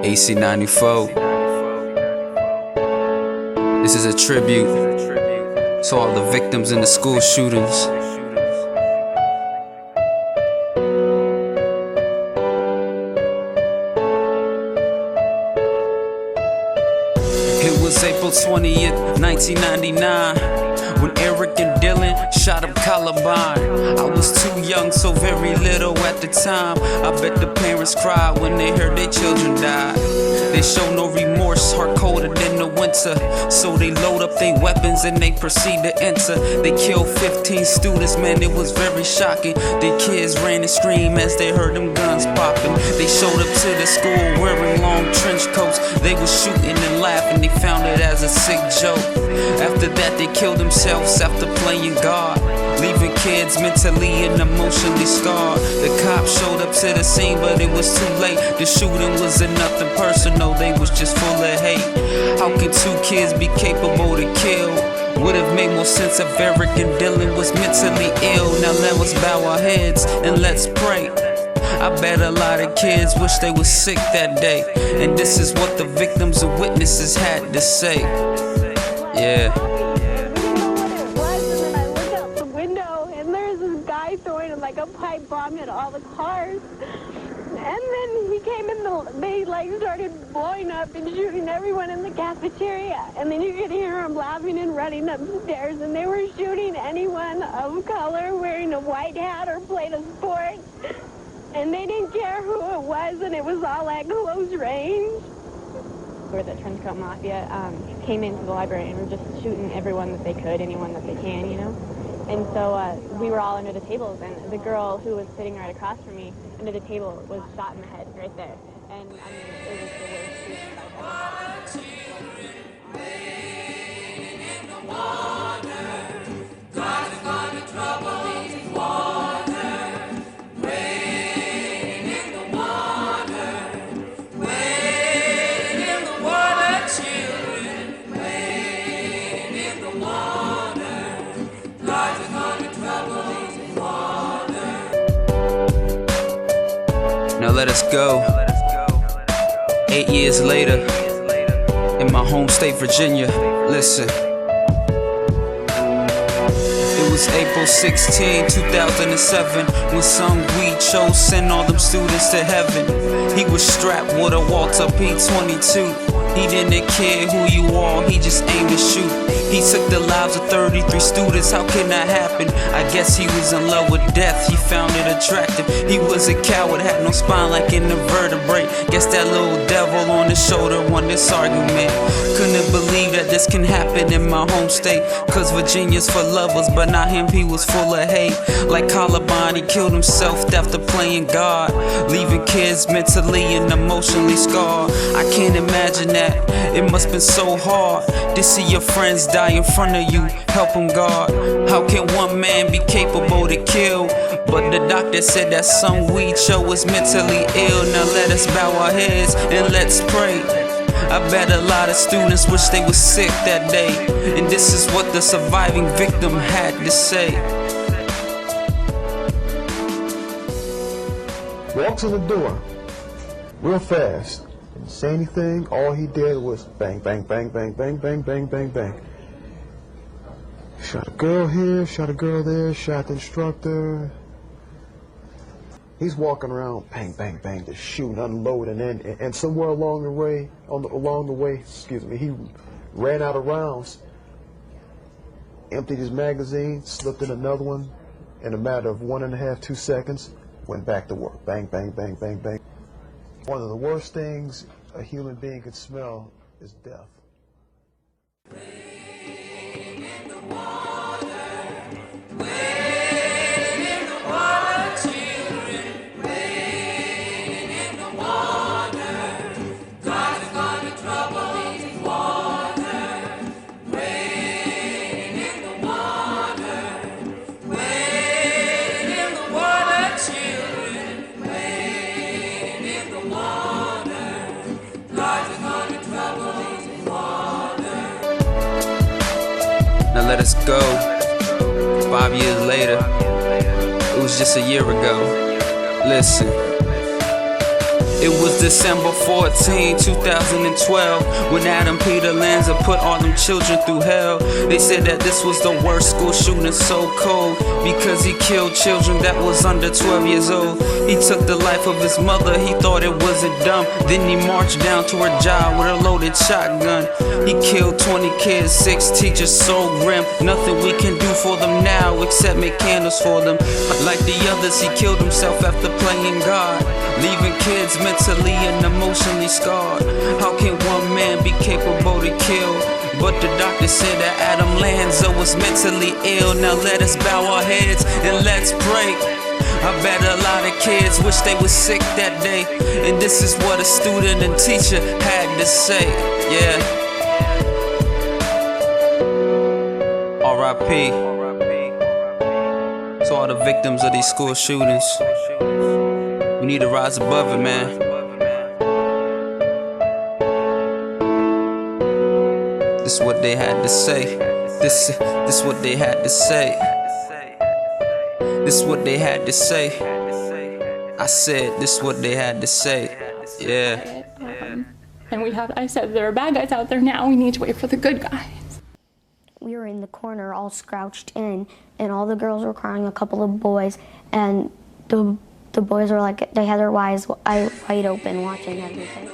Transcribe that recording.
AC-94. This is a tribute to all the victims in the school shootings. It was April 20th, 1999, when Eric and Dylan shot up Columbine. I was too young, so very little at the time. I bet the parents cried when they heard their children die. They show no remorse, heart colder than the winter. So they load up their weapons and they proceed to enter. They killed 15 students, man, it was very shocking. The kids ran and screamed as they heard them guns popping. They showed up to the school wearing long trench coats. They was shooting and laughing, they found it as a sick joke. After that they killed themselves after playing God, leaving kids mentally and emotionally scarred. The cops showed up to the scene, but it was too late. The shooting wasn't nothing personal, they was just full of hate. How can two kids be capable to kill? Would've made more sense if Eric and Dylan was mentally ill. Now let us bow our heads and let's pray. I bet a lot of kids wish they was sick that day. And this is what the victims and witnesses had to say. Yeah. Like a pipe bomb at all the cars, and then he came in they like started blowing up and shooting everyone in the cafeteria, and then you could hear them laughing and running upstairs, and they were shooting anyone of color wearing a white hat or played a sport, and they didn't care who it was, and it was all at close range. Where the Trench Coat Mafia came into the library and were just shooting everyone that they could, anyone that they can, you know. And so we were all under the tables, and the girl who was sitting right across from me under the table was shot in the head right there. And I mean, it was the worst shooting I've ever had. Now let us go. 8 years later, in my home state, Virginia. Listen. It was April 16, 2007, when Sung Wee Cho sent all them students to heaven. He was strapped with a Walter P22. He didn't care who you are, he just aimed to shoot. He took the lives of 33 students, how can that happen? I guess he was in love with death, he found it attractive. He was a coward, had no spine like in the vertebrae. Guess that little devil on his shoulder won this argument. Couldn't believe that this can happen in my home state. Cause Virginia's for lovers, but not him, he was full of hate. Like Columbine, he killed himself after playing God, leaving kids mentally and emotionally scarred. I can't imagine that, it must been so hard to see your friends die in front of you, help them guard. How can one man be capable to kill? But the doctor said that Sung Wee Cho was mentally ill. Now let us bow our heads and let's pray. I bet a lot of students wish they was sick that day. And this is what the surviving victim had to say. Walks in the door real fast. Didn't say anything. All he did was bang, bang, bang, bang, bang, bang, bang, bang, bang. Shot a girl here, shot a girl there, shot the instructor. He's walking around, bang, bang, bang, just shooting, unloading, and somewhere along the way, he ran out of rounds, emptied his magazine, slipped in another one, in a matter of 1.5, 2 seconds, went back to work. Bang, bang, bang, bang, bang. One of the worst things a human being could smell is death. Now let us go. 5 years later, it was just a year ago. Listen. It was December 14, 2012, when Adam Peter Lanza put all them children through hell. They said that this was the worst school shooting, so cold, because he killed children that was under 12 years old. He took the life of his mother, he thought it wasn't dumb. Then he marched down to her job with a loaded shotgun. He killed 20 kids, 6 teachers, so grim. Nothing we can do for them now except make candles for them. Like the others, he killed himself after playing God, leaving kids mentally and emotionally scarred. How can one man be capable to kill? But the doctor said that Adam Lanza was mentally ill. Now let us bow our heads and let's pray. I bet a lot of kids wish they were sick that day. And this is what a student and teacher had to say. Yeah. R.I.P. to all the victims of these school shootings. We need to rise above it, man. This is what they had to say. This what they had to say. This what they had to say. I said this what they had to say. Yeah. And I said there are bad guys out there now. We need to wait for the good guys. We were in the corner all crouched in, and all the girls were crying, a couple of boys, and the boys were like, they had their eyes wide open watching everything.